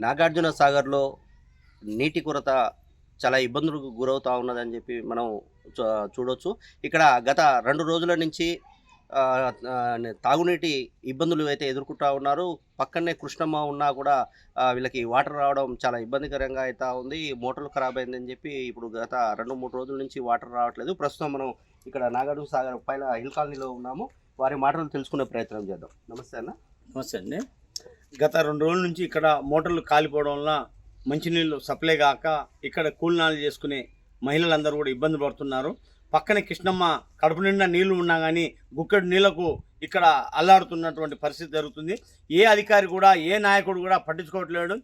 నాగార్జున సాగర్‌లో నీటి కొరత చాలా ఇబ్బందులకు గురవుతా ఉన్నదని చెప్పి మనం చూడొచ్చు. ఇక్కడ గత 2 రోజుల నుంచి తాగునీటి ఇబ్బందులు అయితే ఎదుర్కొంటా ఉన్నారు. పక్కనే కృష్ణమ్మ ఉన్నా కూడా వీళ్ళకి వాటర్ రావడం చాలా ఇబ్బందికరంగా అయితా ఉంది. మోటార్లు ఖరాబ్ అయిందని చెప్పి ఇప్పుడు గత 2, 3 రోజుల నుంచి వాటర్ రావట్లేదు. ప్రస్తుతం మనం ఇక్కడ నాగార్జున సాగర్ పైన హిల్ కాలనీలో ఉన్నాము. వారి మాటలు తెలుసుకునే ప్రయత్నం చేద్దాం. నమస్తే అన్న. నమస్తే అండి. గత 2 రోజుల నుంచి ఇక్కడ మోటార్లు కాలిపోవడం వల్ల మంచినీళ్ళు సప్లై కాక ఇక్కడ కూలినాలు చేసుకునే మహిళలందరూ కూడా ఇబ్బంది పడుతున్నారు. పక్కనే కృష్ణమ్మ కడుపు నిండా నీళ్లు ఉన్నా కానీ గుక్కడి నీళ్లకు ఇక్కడ అల్లాడుతున్నటువంటి పరిస్థితి జరుగుతుంది. ఏ అధికారి కూడా ఏ నాయకుడు కూడా పట్టించుకోవట్లేడు.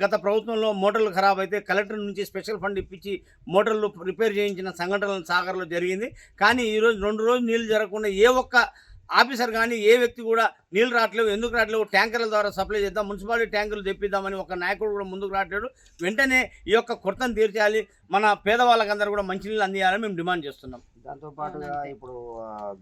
గత ప్రభుత్వంలో మోటార్లు ఖరాబ్ అయితే కలెక్టర్ నుంచి స్పెషల్ ఫండ్ ఇప్పించి మోటార్లు రిపేర్ చేయించిన సంఘటనలు సాగర్లో జరిగింది. కానీ ఈరోజు 2 రోజులు నీళ్లు జరగకుండా ఏ ఒక్క ఆఫీసర్ కానీ ఏ వ్యక్తి కూడా నీళ్ళు రావట్లేవు. ఎందుకు రావట్లేవు? ట్యాంకర్ల ద్వారా సప్లై చేద్దాం, మున్సిపాలిటీ ట్యాంకులు తెప్పిద్దామని ఒక నాయకుడు కూడా ముందుకు రావట్లేడు. వెంటనే ఈ యొక్క కొరతను తీర్చాలి, మన పేదవాళ్ళకందరూ కూడా మంచినీళ్ళు అందియాలని మేము డిమాండ్ చేస్తున్నాం. దాంతోపాటుగా ఇప్పుడు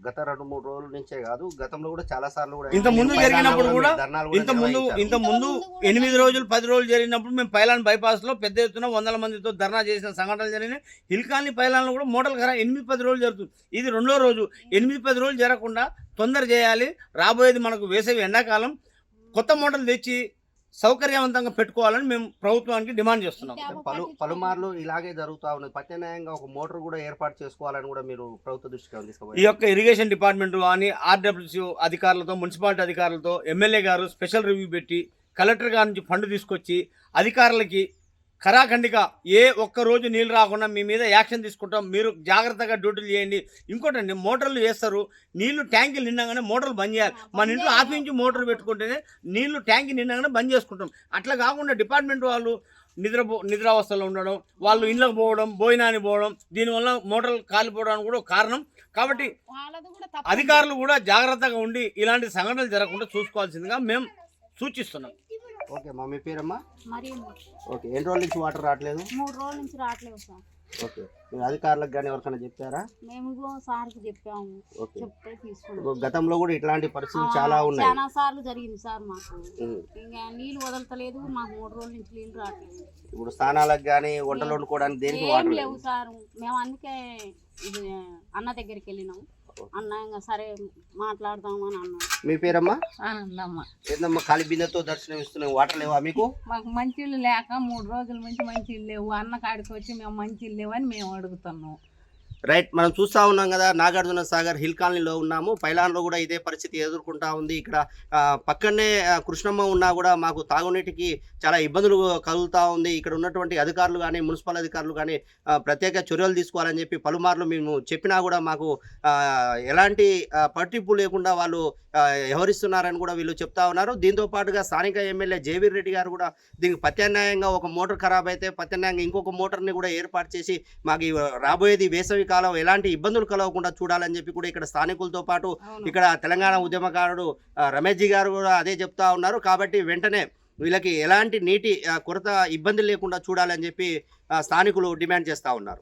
గత 2, 3 రోజుల నుంచే కాదు, గతంలో కూడా చాలా సార్లు కూడా ఇంత ముందు జరిగినప్పుడు కూడా ఇంత ముందు 8 రోజులు 10 రోజులు జరిగినప్పుడు మేము పైలాన్ బైపాస్లో పెద్ద ఎత్తున 100 మందితో ధర్నా చేసిన సంఘటనలు జరిగినాయి. హిల్కాలనీ పైలాన్లో కూడా మోటార్లు ఖరాబ్ 8-10 రోజులు జరుగుతుంది. ఇది 2వ రోజు. 8-10 రోజులు జరగకుండా తొందర చేయాలి. రాబోయేది మనకు వేసవి ఎండాకాలం. కొత్త మోటార్లు తెచ్చి సౌకర్యవంతంగా పెట్టుకోవాలని మేము ప్రభుత్వానికి డిమాండ్ చేస్తున్నాం. పలుమార్లు ఇలాగే జరుగుతూ ఉన్నది. ప్రత్యామ్నాయంగా ఒక మోటార్ కూడా ఏర్పాటు చేసుకోవాలని కూడా మీరు ప్రభుత్వ దృష్టికి తీసుకుపోయారు. ఈ యొక్క ఇరిగేషన్ డిపార్ట్మెంట్ కానీ ఆర్డబ్ల్యూసీ అధికారులతో, మున్సిపాలిటీ అధికారులతో ఎమ్మెల్యే గారు స్పెషల్ రివ్యూ పెట్టి కలెక్టర్ గారి నుంచి ఫండ్ తీసుకొచ్చి అధికారులకి ఖరాఖండిగా ఏ ఒక్క రోజు నీళ్ళు రాకుండా మీ మీద యాక్షన్ తీసుకుంటాం, మీరు జాగ్రత్తగా డ్యూటీలు చేయండి. ఇంకోటండి, మోటార్లు వేస్తారు, నీళ్లు ట్యాంకులు నిండగానే మోటార్లు బంద్ చేయాలి. మన ఇంట్లో ఆఫ్ నుంచి మోటార్ పెట్టుకుంటేనే నీళ్లు ట్యాంకి నిండగానే బంద్ చేసుకుంటాం. అట్లా కాకుండా డిపార్ట్మెంట్ వాళ్ళు నిద్రావస్థలో ఉండడం, వాళ్ళు ఇళ్ళకు పోవడం, భోజనానికి పోవడం, దీనివల్ల మోటార్లు కాలిపోవడానికి కూడా కారణం. కాబట్టి అధికారులు కూడా జాగ్రత్తగా ఉండి ఇలాంటి సంఘటనలు జరగకుండా చూసుకోవాల్సిందిగా మేము సూచిస్తున్నాం. ఓకే మా, మీ పేరమ్మా? మరి ఓకే, ఎన్ని రోజుల నుంచి వాటర్ రావట్లేదు? 3 రోజుల నుంచి రావట్లేదు సార్. ఓకే, మీరు అధికారులకు కానీ ఎవరికైనా చెప్పారా? మేము సార్కి చెప్పాము. చెప్తే తీసుకున్నాం. గతంలో కూడా ఇట్లాంటి పరిస్థితులు చాలా ఉన్నాయి, చాలా సార్లు జరిగింది సార్. మాకు ఇంకా నీళ్ళు వదలతలేదు. మాకు 3 రోజుల నుంచి నీళ్ళు రావట్లేదు. ఇప్పుడు స్నానాలకు కానీ వంటలు వండుకోవడానికి దేనికి వాటర్ లేవు సార్. మేము అందుకే ఇది అన్న దగ్గరికి వెళ్ళినాం. అన్న ఇంకా సరే మాట్లాడదామని అన్నాడు. మీ పేరమ్మా? ఆనందమ్మ. ఏందమ్మా ఖాళీ బిందెతో దర్శనం ఇస్తున్నాం, వాటర్ లేవా మీకు? మాకు మంచిళ్ళు లేక 3 రోజుల నుంచి మంచిళ్ళు లేవు. అన్న కాడికి వచ్చి మేము మంచిళ్ళు లేవని మేము అడుగుతున్నాం. రైట్, మనం చూస్తూ ఉన్నాం కదా, నాగార్జున సాగర్ హిల్ కాలనీలో ఉన్నాము. పైలాన్లో కూడా ఇదే పరిస్థితి ఎదుర్కొంటా ఉంది. ఇక్కడ పక్కనే కృష్ణమ్మ ఉన్నా కూడా మాకు తాగునీటికి చాలా ఇబ్బందులు కలుగుతూ ఉంది. ఇక్కడ ఉన్నటువంటి అధికారులు కానీ మున్సిపల్ అధికారులు కానీ ప్రత్యేక చర్యలు తీసుకోవాలని చెప్పి పలుమార్లు మేము చెప్పినా కూడా మాకు ఎలాంటి పట్టింపు లేకుండా వాళ్ళు వ్యవహరిస్తున్నారని కూడా వీళ్ళు చెప్తా ఉన్నారు. దీంతో పాటుగా స్థానిక ఎమ్మెల్యే జేవీర్ రెడ్డి గారు కూడా దీనికి ప్రత్యామ్నాయంగా ఒక మోటార్ ఖరాబ్ అయితే ప్రత్యామ్నాయంగా ఇంకొక మోటార్ని కూడా ఏర్పాటు చేసి మాకు రాబోయేది వేసవి కాలం ఎలాంటి ఇబ్బందులు కలగకుండా చూడాలని చెప్పి కూడా ఇక్కడ స్థానికులతో పాటు ఇక్కడ తెలంగాణ ఉద్యమకారుడు రమేష్ జీ గారు కూడా అదే చెప్తా ఉన్నారు. కాబట్టి వెంటనే వీళ్ళకి ఎలాంటి నీటి కొరత ఇబ్బంది లేకుండా చూడాలని చెప్పి స్థానికులు డిమాండ్ చేస్తూ ఉన్నారు.